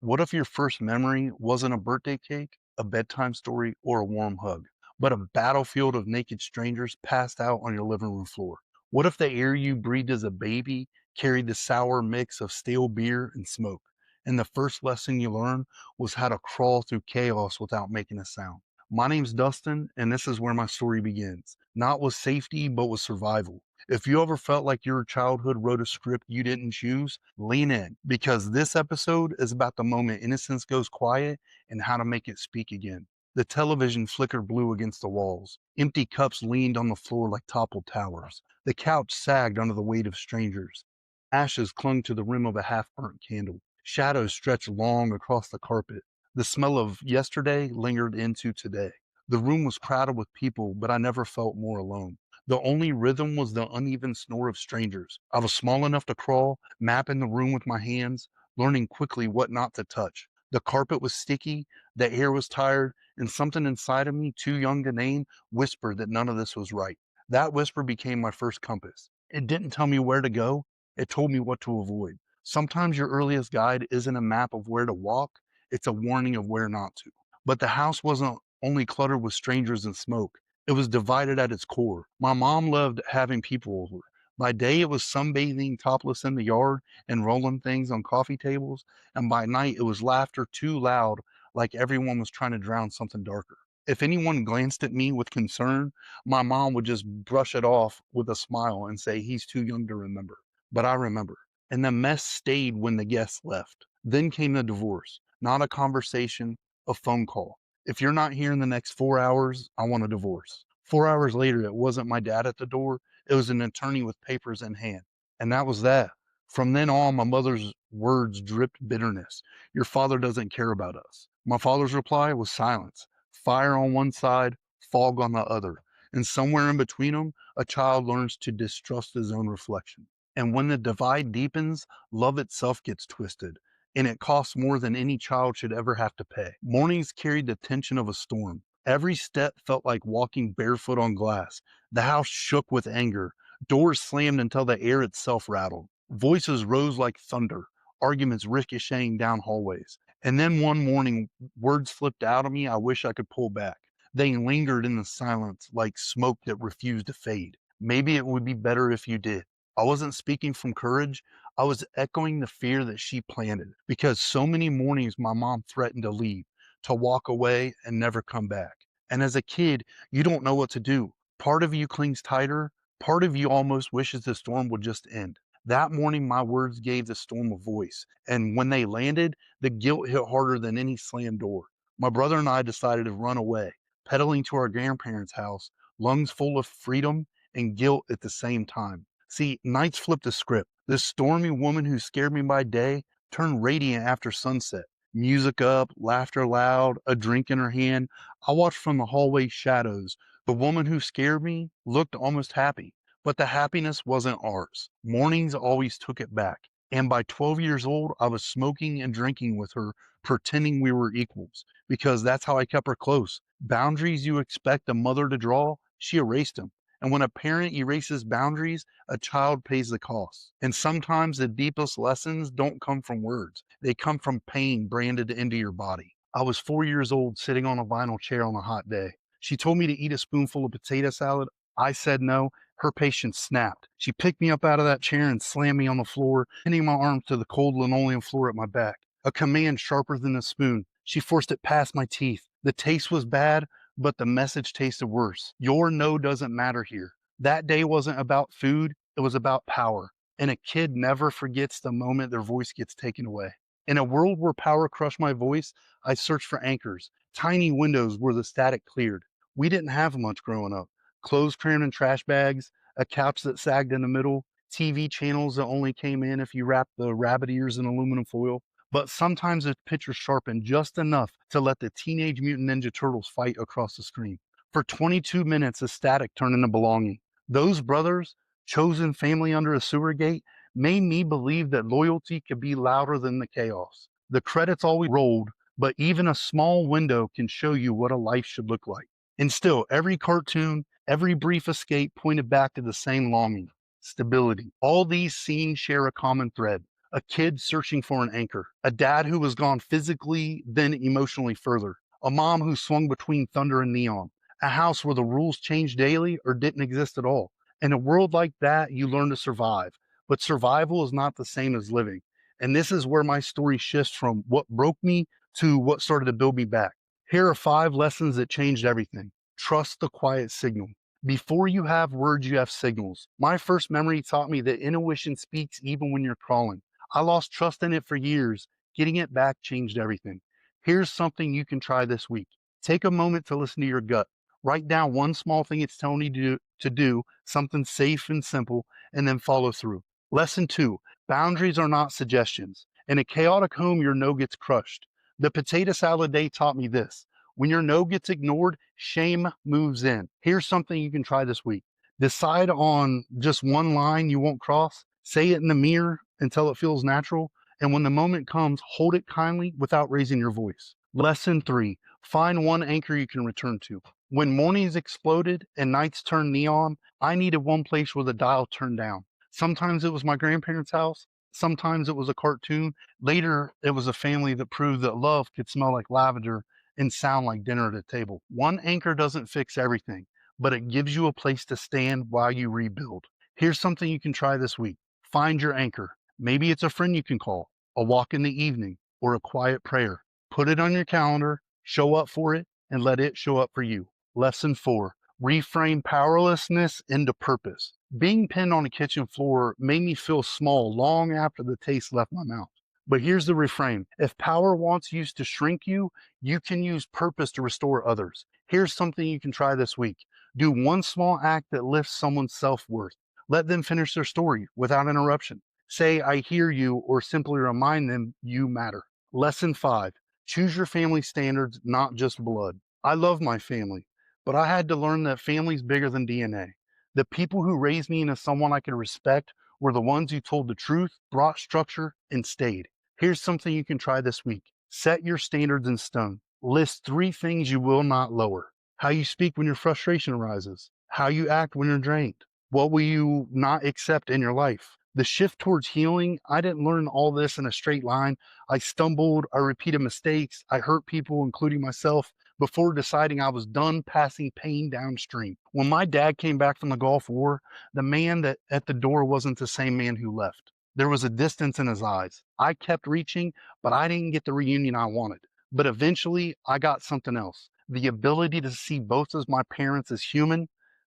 What if your first memory wasn't a birthday cake, a bedtime story, or a warm hug, but a battlefield of naked strangers passed out on your living room floor? What if the air you breathed as a baby carried the sour mix of stale beer and smoke, and the first lesson you learned was how to crawl through chaos without making a sound? My name's Dustin, and this is where my story begins. Not with safety, but with survival. If you ever felt like your childhood wrote a script you didn't choose, lean in because this episode is about the moment innocence goes quiet and how to make it speak again. The television flickered blue against the walls. Empty cups leaned on the floor like toppled towers. The couch sagged under the weight of strangers. Ashes clung to the rim of a half burnt candle. Shadows stretched long across the carpet. The smell of yesterday lingered into today. The room was crowded with people, but I never felt more alone. The only rhythm was the uneven snore of strangers. I was small enough to crawl, mapping the room with my hands, learning quickly what not to touch. The carpet was sticky, the air was tired, and something inside of me, too young to name, whispered that none of this was right. That whisper became my first compass. It didn't tell me where to go, it told me what to avoid. Sometimes your earliest guide isn't a map of where to walk, it's a warning of where not to. But the house wasn't only cluttered with strangers and smoke. It was divided at its core. My mom loved having people over. By day, it was sunbathing topless in the yard and rolling things on coffee tables. And by night, it was laughter too loud, like everyone was trying to drown something darker. If anyone glanced at me with concern, my mom would just brush it off with a smile and say, "He's too young to remember." But I remember. And the mess stayed when the guests left. Then came the divorce, not a conversation, a phone call. "If you're not here in the next 4 hours, I want a divorce." 4 hours later, it wasn't my dad at the door. It was an attorney with papers in hand. And that was that. From then on, my mother's words dripped bitterness. "Your father doesn't care about us." My father's reply was silence. Fire on one side, fog on the other. And somewhere in between them, a child learns to distrust his own reflection. And when the divide deepens, love itself gets twisted and it costs more than any child should ever have to pay. Mornings carried the tension of a storm. Every step felt like walking barefoot on glass. The house shook with anger. Doors slammed until the air itself rattled. Voices rose like thunder, arguments ricocheting down hallways. And then one morning, words slipped out of me I wish I could pull back. They lingered in the silence like smoke that refused to fade. "Maybe it would be better if you did." I wasn't speaking from courage. I was echoing the fear that she planted because so many mornings my mom threatened to leave, to walk away and never come back. And as a kid, you don't know what to do. Part of you clings tighter, part of you almost wishes the storm would just end. That morning, my words gave the storm a voice. And when they landed, the guilt hit harder than any slammed door. My brother and I decided to run away, pedaling to our grandparents' house, lungs full of freedom and guilt at the same time. See, nights flipped the script. This stormy woman who scared me by day turned radiant after sunset. Music up, laughter loud, a drink in her hand. I watched from the hallway shadows. The woman who scared me looked almost happy, but the happiness wasn't ours. Mornings always took it back. And by 12 years old, I was smoking and drinking with her, pretending we were equals, because that's how I kept her close. Boundaries you expect a mother to draw, she erased them. And when a parent erases boundaries, a child pays the cost. And sometimes the deepest lessons don't come from words. They come from pain branded into your body. I was 4 years old sitting on a vinyl chair on a hot day. She told me to eat a spoonful of potato salad. I said no. Her patience snapped. She picked me up out of that chair and slammed me on the floor, pinning my arms to the cold linoleum floor at my back. A command sharper than a spoon. She forced it past my teeth. The taste was bad, but the message tasted worse. Your no doesn't matter here. That day wasn't about food, it was about power. And a kid never forgets the moment their voice gets taken away. In a world where power crushed my voice, I searched for anchors, tiny windows where the static cleared. We didn't have much growing up. Clothes crammed in trash bags, a couch that sagged in the middle, TV channels that only came in if you wrapped the rabbit ears in aluminum foil. But sometimes the picture sharpened just enough to let the Teenage Mutant Ninja Turtles fight across the screen. For 22 minutes, the static turned into belonging. Those brothers, chosen family under a sewer gate, made me believe that loyalty could be louder than the chaos. The credits always rolled, but even a small window can show you what a life should look like. And still, every cartoon, every brief escape pointed back to the same longing, stability. All these scenes share a common thread, a kid searching for an anchor, a dad who was gone physically, then emotionally further, a mom who swung between thunder and neon, a house where the rules changed daily or didn't exist at all. In a world like that, you learn to survive, but survival is not the same as living. And this is where my story shifts from what broke me to what started to build me back. Here are 5 lessons that changed everything. Trust the quiet signal. Before you have words, you have signals. My first memory taught me that intuition speaks even when you're crawling. I lost trust in it for years. Getting it back changed everything. Here's something you can try this week. Take a moment to listen to your gut. Write down one small thing it's telling you to do, something safe and simple, and then follow through. Lesson 2, boundaries are not suggestions. In a chaotic home, your no gets crushed. The potato salad day taught me this. When your no gets ignored, shame moves in. Here's something you can try this week. Decide on just one line you won't cross. Say it in the mirror until it feels natural. And when the moment comes, hold it kindly without raising your voice. Lesson 3, find one anchor you can return to. When mornings exploded and nights turned neon, I needed one place where the dial turned down. Sometimes it was my grandparents' house. Sometimes it was a cartoon. Later, it was a family that proved that love could smell like lavender and sound like dinner at a table. One anchor doesn't fix everything, but it gives you a place to stand while you rebuild. Here's something you can try this week. Find your anchor. Maybe it's a friend you can call, a walk in the evening, or a quiet prayer. Put it on your calendar, show up for it, and let it show up for you. Lesson 4, reframe powerlessness into purpose. Being pinned on a kitchen floor made me feel small long after the taste left my mouth. But here's the reframe. If power wants you to shrink you, you can use purpose to restore others. Here's something you can try this week. Do one small act that lifts someone's self-worth. Let them finish their story without interruption. Say, I hear you, or simply remind them you matter. Lesson 5, choose your family standards, not just blood. I love my family, but I had to learn that family's bigger than DNA. The people who raised me into someone I could respect were the ones who told the truth, brought structure, and stayed. Here's something you can try this week. Set your standards in stone. List 3 things you will not lower. How you speak when your frustration arises. How you act when you're drained. What will you not accept in your life? The shift towards healing, I didn't learn all this in a straight line. I stumbled, I repeated mistakes, I hurt people, including myself, before deciding I was done passing pain downstream. When my dad came back from the Gulf War, the man that at the door wasn't the same man who left. There was a distance in his eyes. I kept reaching, but I didn't get the reunion I wanted. But eventually, I got something else. The ability to see both as my parents as human,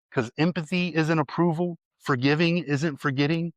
because empathy isn't approval, forgiving isn't forgetting,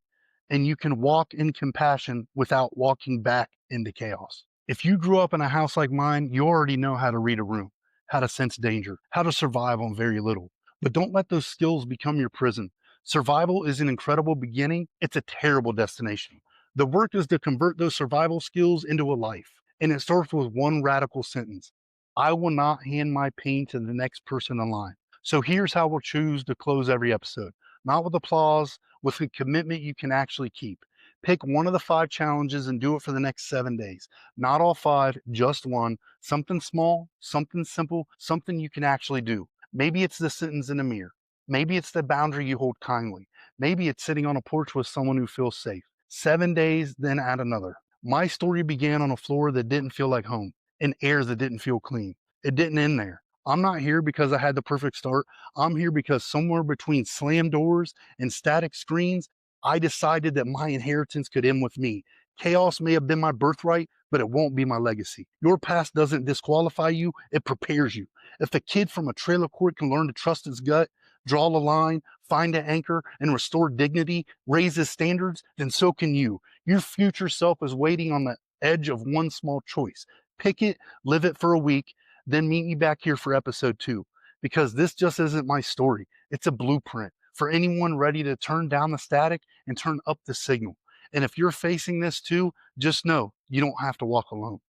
and you can walk in compassion without walking back into chaos. If you grew up in a house like mine, you already know how to read a room, how to sense danger, how to survive on very little. But don't let those skills become your prison. Survival is an incredible beginning, it's a terrible destination. The work is to convert those survival skills into a life. And it starts with one radical sentence: I will not hand my pain to the next person in line. So here's how we'll choose to close every episode: not with applause, with a commitment you can actually keep. Pick one of the 5 challenges and do it for the next 7 days. Not all 5, just one. Something small, something simple, something you can actually do. Maybe it's the sentence in a mirror. Maybe it's the boundary you hold kindly. Maybe it's sitting on a porch with someone who feels safe. 7 days, then add another. My story began on a floor that didn't feel like home, in air that didn't feel clean. It didn't end there. I'm not here because I had the perfect start. I'm here because somewhere between slammed doors and static screens, I decided that my inheritance could end with me. Chaos may have been my birthright, but it won't be my legacy. Your past doesn't disqualify you, it prepares you. If a kid from a trailer court can learn to trust his gut, draw a line, find an anchor, and restore dignity, raise his standards, then so can you. Your future self is waiting on the edge of one small choice. Pick it, live it for a week, then meet me back here for episode 2. Because this just isn't my story. It's a blueprint for anyone ready to turn down the static and turn up the signal. And if you're facing this too, just know you don't have to walk alone.